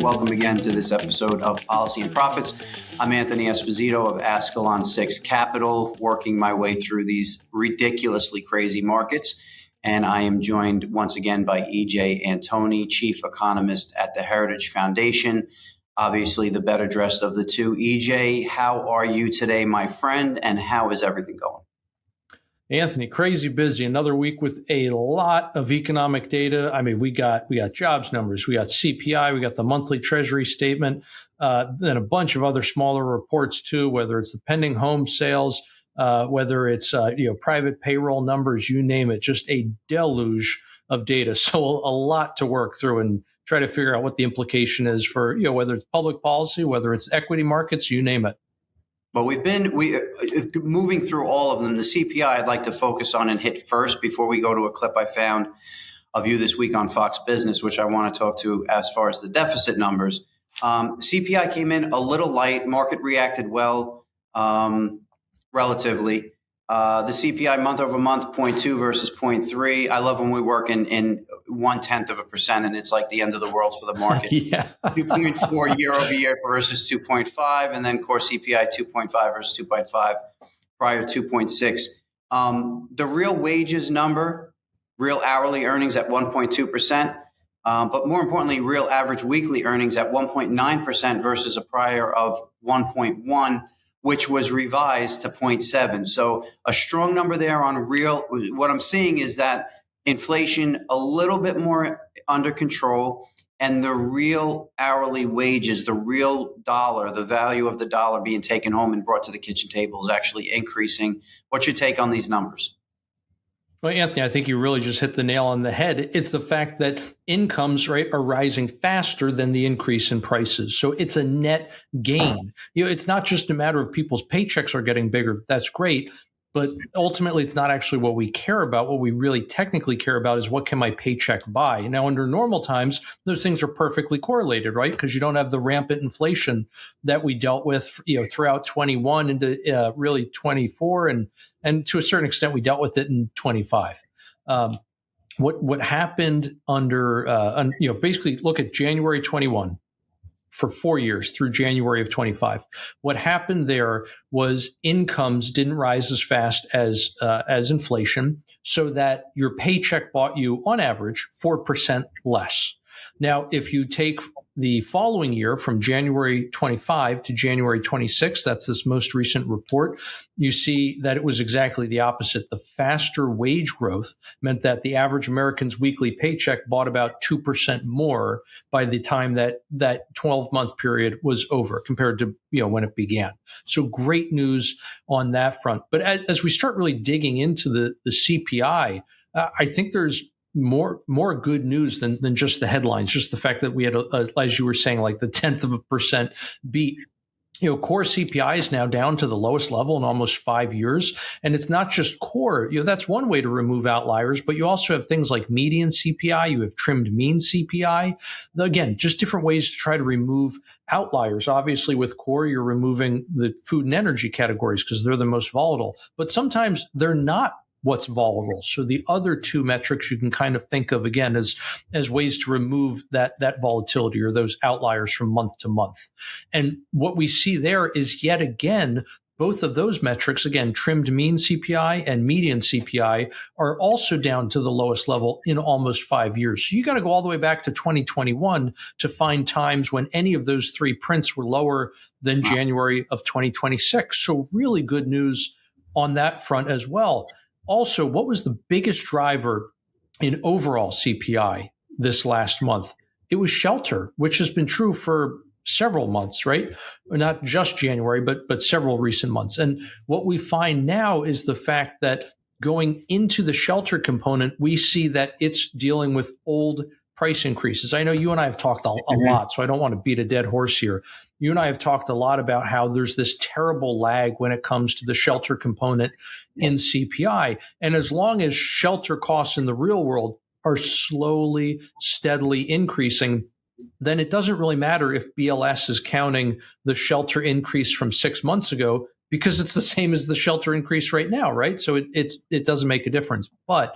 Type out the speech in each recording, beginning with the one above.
Welcome again to this episode of Policy and Profits. I'm Antoni Esposito of Ascalon 6 Capital, working my way through these ridiculously crazy markets. And I am joined once again by E.J. Antoni, Chief Economist at the Heritage Foundation. Obviously, the better dressed of the two. E.J., how are you today, my friend, and how is everything going? Anthony, crazy busy. Another week with a lot of economic data. I mean, we got jobs numbers, we got CPI, we got the monthly Treasury statement, then a bunch of other smaller reports too, whether it's the pending home sales, whether it's private payroll numbers, you name it, just a deluge of data. So a lot to work through and try to figure out what the implication is for whether it's public policy, whether it's equity markets, you name it. But we've been moving through all of them. The CPI I'd like to focus on and hit first before we go to a clip I found of you this week on Fox Business, which I want to talk to as far as the deficit numbers. CPI came in a little light. Market reacted well, relatively. The CPI month over month, 0.2 versus 0.3. I love when we work in 0.1%, and it's like the end of the world for the market. 2.4 year over year versus 2.5, and then core CPI 2.5 versus 2.5, prior 2.6. The real wages number, real hourly earnings at 1.2%, but more importantly, real average weekly earnings at 1.9% versus a prior of 1.1%. Which was revised to 0.7. So a strong number there on real. What I'm seeing is that inflation a little bit more under control, and the real hourly wages, the real dollar, the value of the dollar being taken home and brought to the kitchen table is actually increasing. What's your take on these numbers? Well, Anthony, I think you really just hit the nail on the head. It's the fact that incomes, are rising faster than the increase in prices. So it's a net gain. It's not just a matter of people's paychecks are getting bigger. That's great. But ultimately, it's not actually what we care about. What we really technically care about is what can my paycheck buy? Now, under normal times, those things are perfectly correlated, right? Because you don't have the rampant inflation that we dealt with, throughout 21 into really 24, and to a certain extent, we dealt with it in 25. What happened under, basically look at January 21. For 4 years through January of 25. What happened there was incomes didn't rise as fast as inflation, so that your paycheck bought you, on average, 4% less. Now, if you take the following year from January 25 to January 26, that's this most recent report, you see that it was exactly the opposite. The faster wage growth meant that the average American's weekly paycheck bought about 2% more by the time that 12-month period was over compared to when it began. So great news on that front. But as we start really digging into the CPI, I think there's more good news than just the headlines, just the fact that we had, as you were saying, like the 0.1% beat. Core CPI is now down to the lowest level in almost 5 years. And it's not just core. That's one way to remove outliers, but you also have things like median CPI. You have trimmed mean CPI. Again, just different ways to try to remove outliers. Obviously, with core, you're removing the food and energy categories because they're the most volatile. But sometimes they're not what's volatile. So the other two metrics you can kind of think of again as ways to remove that volatility or those outliers from month to month. And what we see there is yet again, both of those metrics, again, trimmed mean CPI and median CPI, are also down to the lowest level in almost 5 years. So you got to go all the way back to 2021 to find times when any of those three prints were lower than January of 2026. So really good news on that front as well. Also, what was the biggest driver in overall CPI this last month? It was shelter, which has been true for several months, right? Not just January, but several recent months. And what we find now is the fact that going into the shelter component, we see that it's dealing with old price increases. I know you and I have talked a lot, so I don't want to beat a dead horse here. You and I have talked a lot about how there's this terrible lag when it comes to the shelter component in CPI. And as long as shelter costs in the real world are slowly, steadily increasing, then it doesn't really matter if BLS is counting the shelter increase from 6 months ago, because it's the same as the shelter increase right now, right? So it doesn't make a difference. But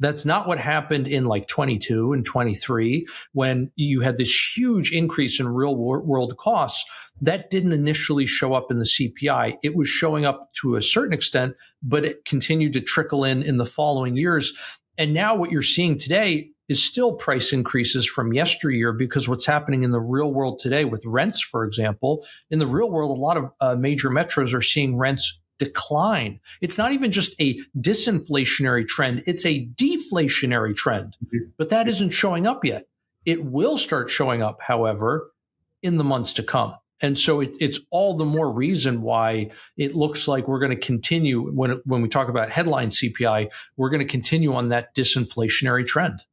That's not what happened in like 22 and 23 when you had this huge increase in real world costs. That didn't initially show up in the CPI. It was showing up to a certain extent, but it continued to trickle in the following years. And now what you're seeing today is still price increases from yesteryear, because what's happening in the real world today with rents, for example, in the real world, a lot of major metros are seeing rents decline. It's not even just a disinflationary trend, it's a deflationary trend, but that isn't showing up yet. It will start showing up, however, in the months to come. And so it's all the more reason why it looks like we're going to continue, when we talk about headline CPI, we're going to continue on that disinflationary trend.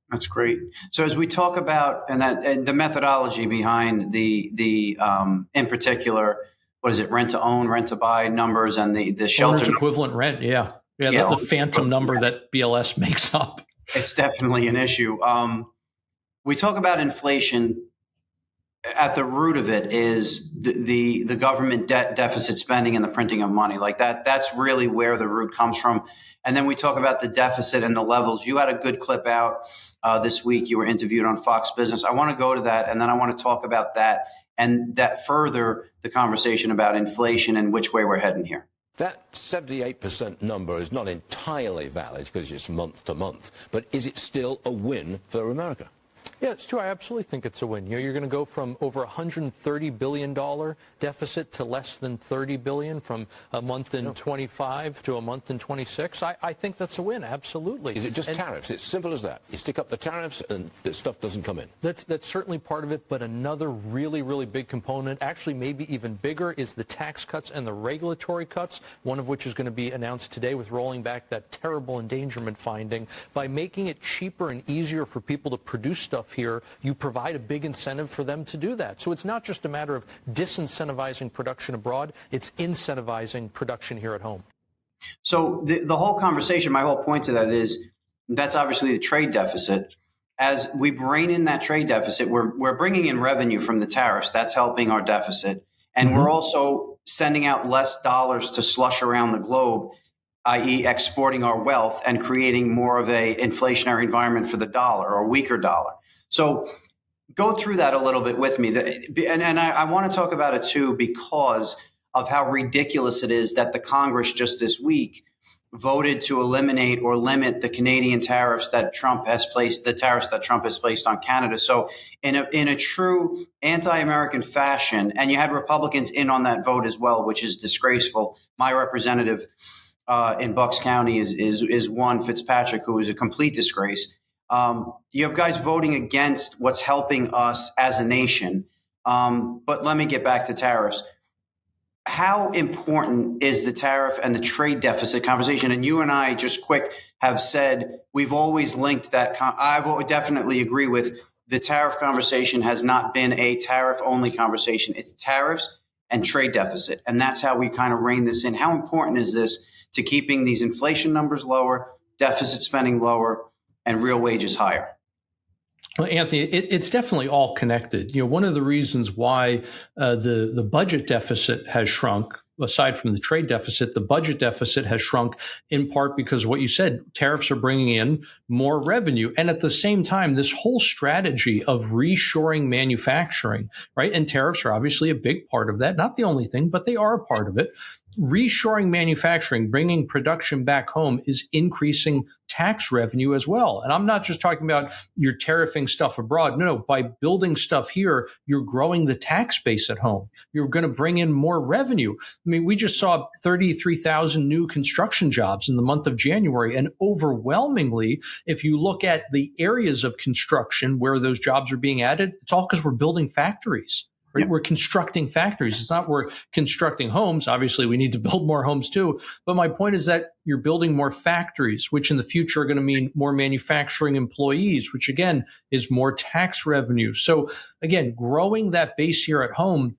That's great. So as we talk about and the methodology behind the in particular, what is it, rent to own, rent to buy numbers, and the shelter owner's equivalent rent, the phantom number that BLS makes up. It's definitely an issue. We talk about inflation. At the root of it is the government debt deficit spending and the printing of money. Like that's really where the root comes from. And then we talk about the deficit and the levels. You had a good clip out this week. You were interviewed on Fox Business. I want to go to that, and then I want to talk about that and that further the conversation about inflation and which way we're heading here. That 78% number is not entirely valid because it's month to month, but is it still a win for America? Yeah, it's true. I absolutely think it's a win. You're going to go from over $130 billion deficit to less than $30 billion, from a month in 25 to a month in 26. I think that's a win. Absolutely. Is it just tariffs? It's simple as that. You stick up the tariffs and the stuff doesn't come in. That's certainly part of it. But another really, really big component, actually maybe even bigger, is the tax cuts and the regulatory cuts, one of which is going to be announced today with rolling back that terrible endangerment finding. By making it cheaper and easier for people to produce stuff here, you provide a big incentive for them to do that. So it's not just a matter of disincentivizing production abroad, it's incentivizing production here at home. So the whole conversation, my whole point to that is that's obviously the trade deficit. As we rein in that trade deficit, we're bringing in revenue from the tariffs. That's helping our deficit. And we're also sending out less dollars to slush around the globe, i.e. exporting our wealth and creating more of a inflationary environment for the dollar, or weaker dollar. So go through that a little bit with me. And I want to talk about it, too, because of how ridiculous it is that the Congress just this week voted to eliminate or limit the Canadian tariffs that Trump has placed on Canada. So in a true anti-American fashion, and you had Republicans in on that vote as well, which is disgraceful. My representative in Bucks County is one, Fitzpatrick, who is a complete disgrace. You have guys voting against what's helping us as a nation. But let me get back to tariffs. How important is the tariff and the trade deficit conversation? And you and I, just quick, have said we've always linked that. I definitely agree with the tariff conversation has not been a tariff only conversation. It's tariffs and trade deficit. And that's how we kind of rein this in. How important is this to keeping these inflation numbers lower, deficit spending lower, and real wages higher? Well, Anthony, it's definitely all connected. One of the reasons why the budget deficit has shrunk, aside from the trade deficit, the budget deficit has shrunk in part because of what you said, tariffs are bringing in more revenue. And at the same time, this whole strategy of reshoring manufacturing, right? And tariffs are obviously a big part of that. Not the only thing, but they are a part of it. Reshoring manufacturing, bringing production back home, is increasing tax revenue as well. And I'm not just talking about you're tariffing stuff abroad. No, by building stuff here, you're growing the tax base at home. You're going to bring in more revenue. I mean, we just saw 33,000 new construction jobs in the month of January. And overwhelmingly, if you look at the areas of construction where those jobs are being added, it's all because we're building factories. Right? Yeah. We're constructing factories. It's not we're constructing homes. Obviously, we need to build more homes too. But my point is that you're building more factories, which in the future are going to mean more manufacturing employees, which again is more tax revenue. So again, growing that base here at home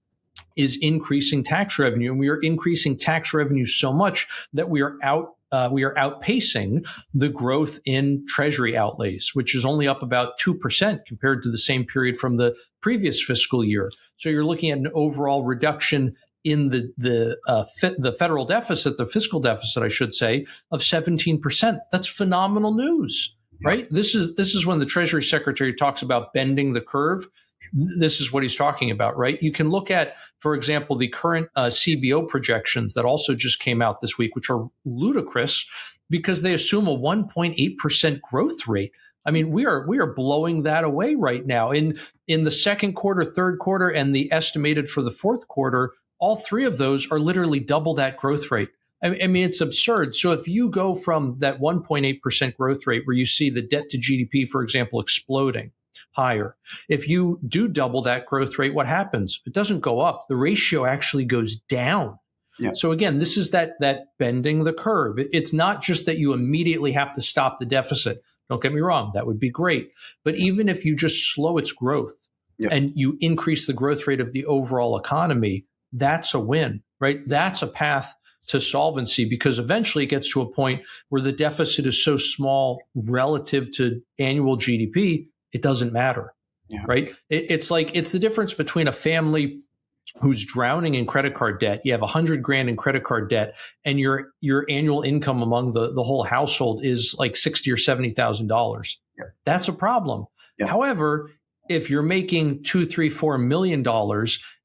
is increasing tax revenue. And we are increasing tax revenue so much that we are outpacing the growth in Treasury outlays, which is only up about 2% compared to the same period from the previous fiscal year. So you're looking at an overall reduction in the federal deficit, the fiscal deficit, I should say, of 17%. That's phenomenal news, right? This is when the Treasury Secretary talks about bending the curve. This is what he's talking about, right? You can look at, for example, the current CBO projections that also just came out this week, which are ludicrous because they assume a 1.8% growth rate. I mean, we are blowing that away right now. In the second quarter, third quarter, and the estimated for the fourth quarter, all three of those are literally double that growth rate. I mean, it's absurd. So if you go from that 1.8% growth rate where you see the debt to GDP, for example, exploding higher, if you do double that growth rate, what happens? It doesn't go up. The ratio actually goes down. Yeah. So again, this is that bending the curve. It's not just that you immediately have to stop the deficit. Don't get me wrong. That would be great. But even if you just slow its growth and you increase the growth rate of the overall economy, that's a win, right? That's a path to solvency, because eventually it gets to a point where the deficit is so small relative to annual GDP, it doesn't matter, right? It's the difference between a family who's drowning in credit card debt. You have $100,000 in credit card debt, and your annual income among the whole household is like $60,000 or $70,000. That's a problem. However, if you're making $2, $3, $4 million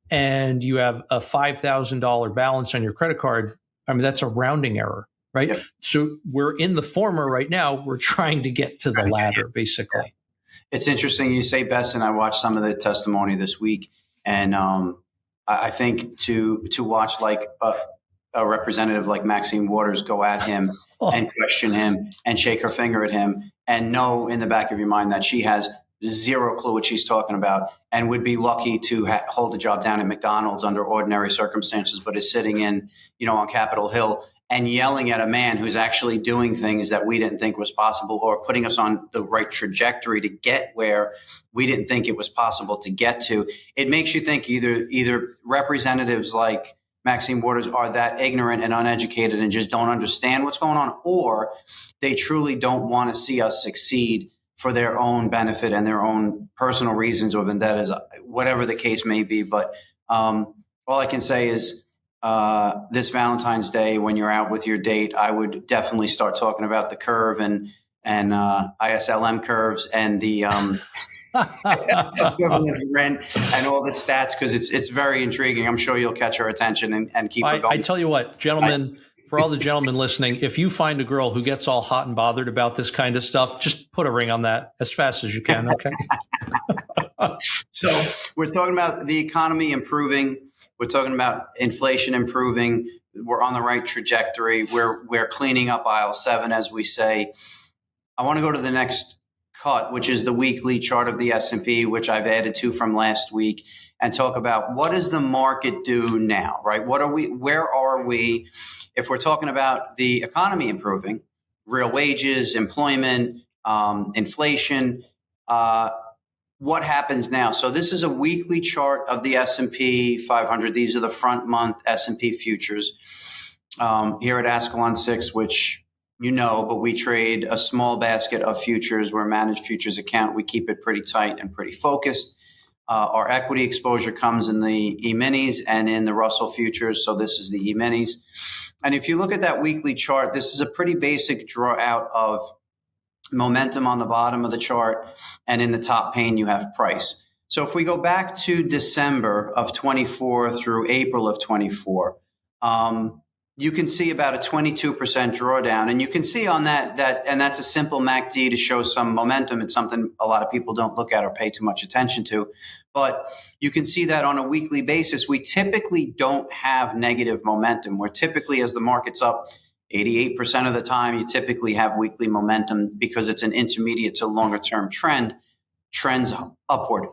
and you have a $5,000 balance on your credit card, I mean, that's a rounding error, right? So we're in the former right now. We're trying to get to the latter, basically. It's interesting you say, Bess, and I watched some of the testimony this week, and I think to watch like a representative like Maxine Waters go at him and question him and shake her finger at him and know in the back of your mind that she has zero clue what she's talking about and would be lucky to hold a job down at McDonald's under ordinary circumstances, but is sitting in, on Capitol Hill and yelling at a man who's actually doing things that we didn't think was possible, or putting us on the right trajectory to get where we didn't think it was possible to get to. It makes you think either representatives like Maxine Waters are that ignorant and uneducated and just don't understand what's going on, or they truly don't want to see us succeed for their own benefit and their own personal reasons or vendettas, whatever the case may be. But all I can say is, this Valentine's Day, when you're out with your date, I would definitely start talking about the curve and ISLM curves and the equivalent rent and all the stats, because it's very intriguing. I'm sure you'll catch her attention and keep her going. I tell you what, gentlemen, for all the gentlemen listening, if you find a girl who gets all hot and bothered about this kind of stuff, just put a ring on that as fast as you can, okay? So we're talking about the economy improving. We're talking about inflation improving. We're on the right trajectory. We're cleaning up aisle 7, as we say. I want to go to the next cut, which is the weekly chart of the S&P, which I've added to from last week, and talk about what does the market do now, right? Where are we? If we're talking about the economy improving, real wages, employment, inflation, what happens now? So this is a weekly chart of the S&P 500. These are the front month S&P futures here at Ascalon 6, which but we trade a small basket of futures. We're a managed futures account. We keep it pretty tight and pretty focused. Our equity exposure comes in the E-minis and in the Russell futures. So this is the E-minis. And if you look at that weekly chart, this is a pretty basic draw out of momentum on the bottom of the chart, and in the top pane you have price. So if we go back to December of 24 through April of 24, you can see about a 22% drawdown, and you can see on that and that's a simple MACD to show some momentum. It's something a lot of people don't look at or pay too much attention to, but you can see that on a weekly basis, we typically don't have negative momentum. We're typically, as the market's up 88% of the time, you typically have weekly momentum because it's an intermediate to longer term trends upward.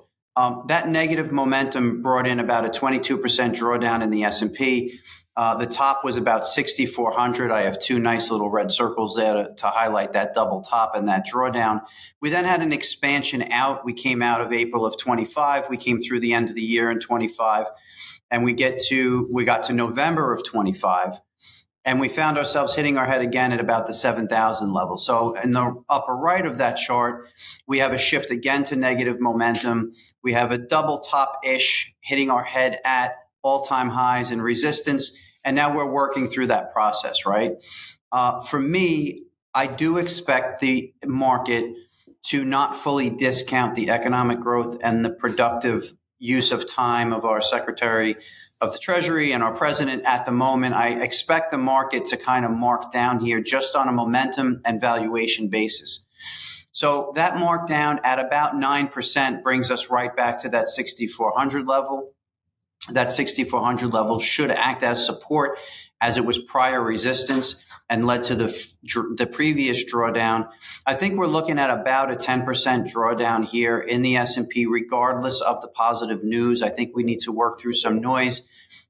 That negative momentum brought in about a 22% drawdown in the S&P. The top was about 6,400. I have two nice little red circles there to highlight that double top and that drawdown. We then had an expansion out. We came out of April of 25. We came through the end of the year in 25, and we got to November of 25. And we found ourselves hitting our head again at about the 7,000 level. So in the upper right of that chart, we have a shift again to negative momentum. We have a double top-ish hitting our head at all-time highs and resistance, and now we're working through that process, right? For me, I do expect the market to not fully discount the economic growth and the productive use of time of our Secretary of the Treasury and our president at the moment. I expect the market to kind of mark down here just on a momentum and valuation basis. So that markdown at about 9% brings us right back to that 6,400 level. That 6,400 level should act as support as it was prior resistance and led to the previous drawdown. I think we're looking at about a 10% drawdown here in the S&P, regardless of the positive news. I think we need to work through some noise.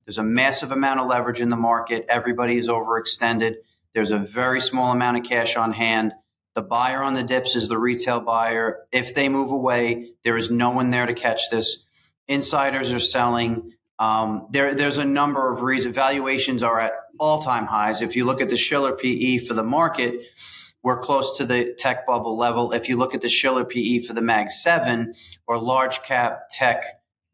There's a massive amount of leverage in the market. Everybody is overextended. There's a very small amount of cash on hand. The buyer on the dips is the retail buyer. If they move away, there is no one there to catch this. Insiders are selling. There's a number of reasons. Valuations are at all-time highs. If you look at the Shiller PE for the market, we're close to the tech bubble level. If you look at the Shiller PE for the Mag 7 or large cap tech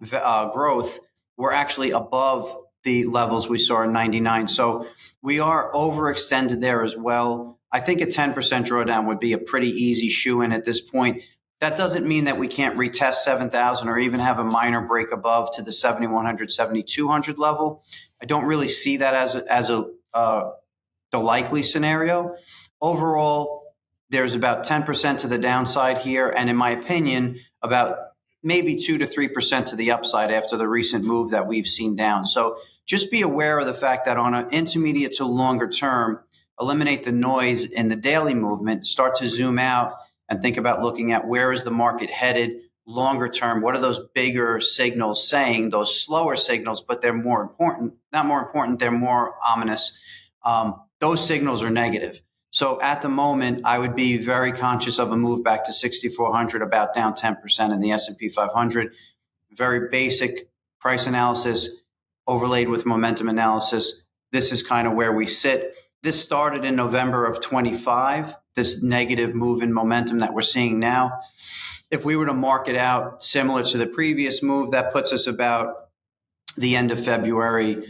growth, we're actually above the levels we saw in 99. So we are overextended there as well. I think a 10% drawdown would be a pretty easy shoe-in at this point. That doesn't mean that we can't retest 7,000 or even have a minor break above to the 7,100, 7,200 level. I don't really see that as the likely scenario. Overall, there's about 10% to the downside here, and in my opinion, about maybe 2 to 3% to the upside after the recent move that we've seen down. So just be aware of the fact that on an intermediate to longer term, eliminate the noise in the daily movement, start to zoom out and think about looking at where is the market headed longer term. What are those bigger signals saying, those slower signals, but they're more important, not more important, they're more ominous. Those signals are negative. So at the moment, I would be very conscious of a move back to 6,400, about down 10% in the S&P 500. Very basic price analysis overlaid with momentum analysis. This is kind of where we sit. This started in November of 25, this negative move in momentum that we're seeing now. If we were to mark it out similar to the previous move, that puts us about the end of February,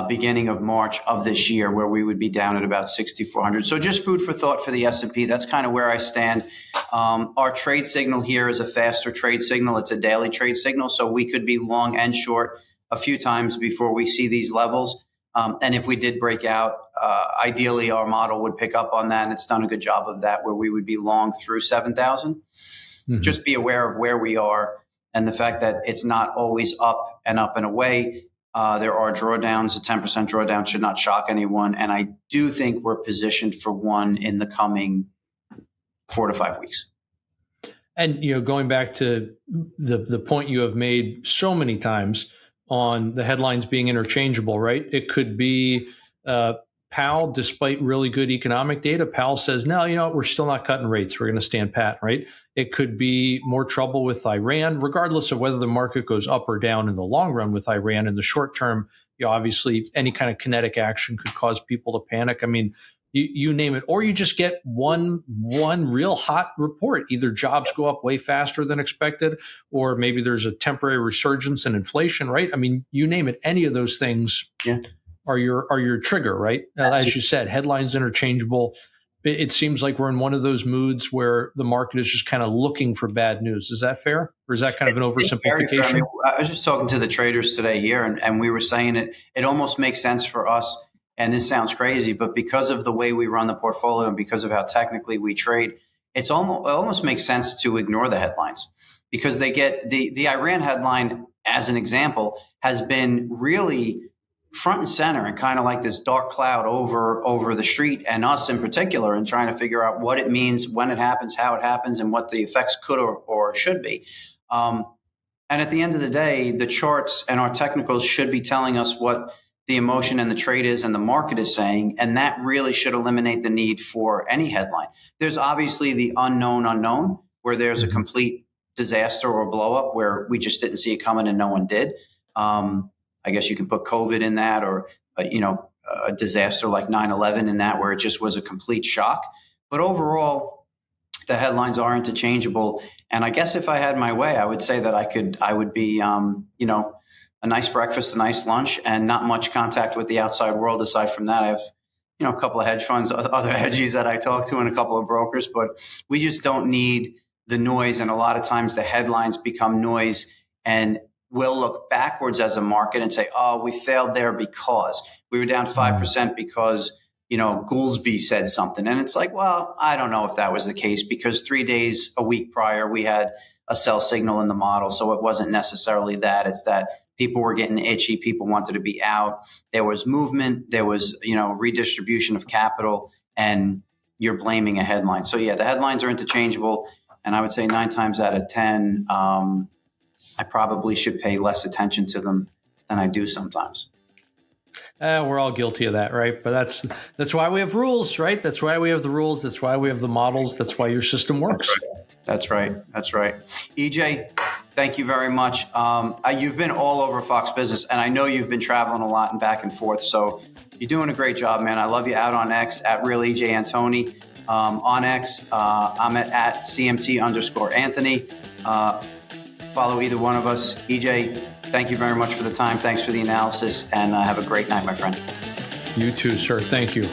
beginning of March of this year, where we would be down at about 6,400. So just food for thought for the S&P. That's kind of where I stand. Our trade signal here is a faster trade signal. It's a daily trade signal. So we could be long and short a few times before we see these levels. And if we did break out, ideally our model would pick up on that. And it's done a good job of that, where we would be long through 7,000. Mm-hmm. Just be aware of where we are and the fact that it's not always up and away. There are drawdowns. A 10% drawdown should not shock anyone. And I do think we're positioned for one in the coming 4 to 5 weeks. And, going back to the point you have made so many times on the headlines being interchangeable, right? It could be Powell, despite really good economic data, Powell says, no, we're still not cutting rates. We're going to stand pat, right? It could be more trouble with Iran, regardless of whether the market goes up or down in the long run with Iran. In the short term, obviously any kind of kinetic action could cause people to panic. I mean, you name it, or you just get one real hot report. Either jobs go up way faster than expected, or maybe there's a temporary resurgence in inflation, right? I mean, you name it, any of those things are your trigger, right? As you said, headlines interchangeable. It seems like we're in one of those moods where the market is just kind of looking for bad news. Is that fair? Or is that kind of an oversimplification? I was just talking to the traders today here, and we were saying it almost makes sense for us. And this sounds crazy, but because of the way we run the portfolio and because of how technically we trade, it almost makes sense to ignore the headlines, because they get the Iran headline, as an example, has been really front and center and kind of like this dark cloud over the street and us in particular, and trying to figure out what it means, when it happens, how it happens, and what the effects could or should be. And at the end of the day, the charts and our technicals should be telling us what the emotion and the trade is and the market is saying, and that really should eliminate the need for any headline. There's obviously the unknown, where there's a complete disaster or blow up where we just didn't see it coming and no one did. I guess you can put COVID in that, or a disaster like 9/11 in that, where it just was a complete shock. But overall, the headlines are interchangeable. And I guess if I had my way, I would say that I would be a nice breakfast, a nice lunch, and not much contact with the outside world. Aside from that, I have, a couple of hedge funds, other hedgies that I talk to, and a couple of brokers, but we just don't need the noise. And a lot of times the headlines become noise, and we'll look backwards as a market and say, oh, we failed there because we were down 5% because, Goolsbee said something. And it's like, well, I don't know if that was the case, because 3 days a week prior, we had a sell signal in the model. So it wasn't necessarily that. It's that people were getting itchy. People wanted to be out. There was movement. There was, redistribution of capital, and you're blaming a headline. So yeah, the headlines are interchangeable. And I would say 9 times out of 10, I probably should pay less attention to them than I do sometimes. We're all guilty of that, right? But that's why we have rules, right? That's why we have the rules. That's why we have the models. That's why your system works. That's right. EJ, thank you very much. You've been all over Fox Business, and I know you've been traveling a lot and back and forth. So you're doing a great job, man. I love you. Out on X at Real EJ Antoni. On X, I'm at CMT_Antoni. Follow either one of us. EJ, thank you very much for the time. Thanks for the analysis, and have a great night, my friend. You too, sir. Thank you.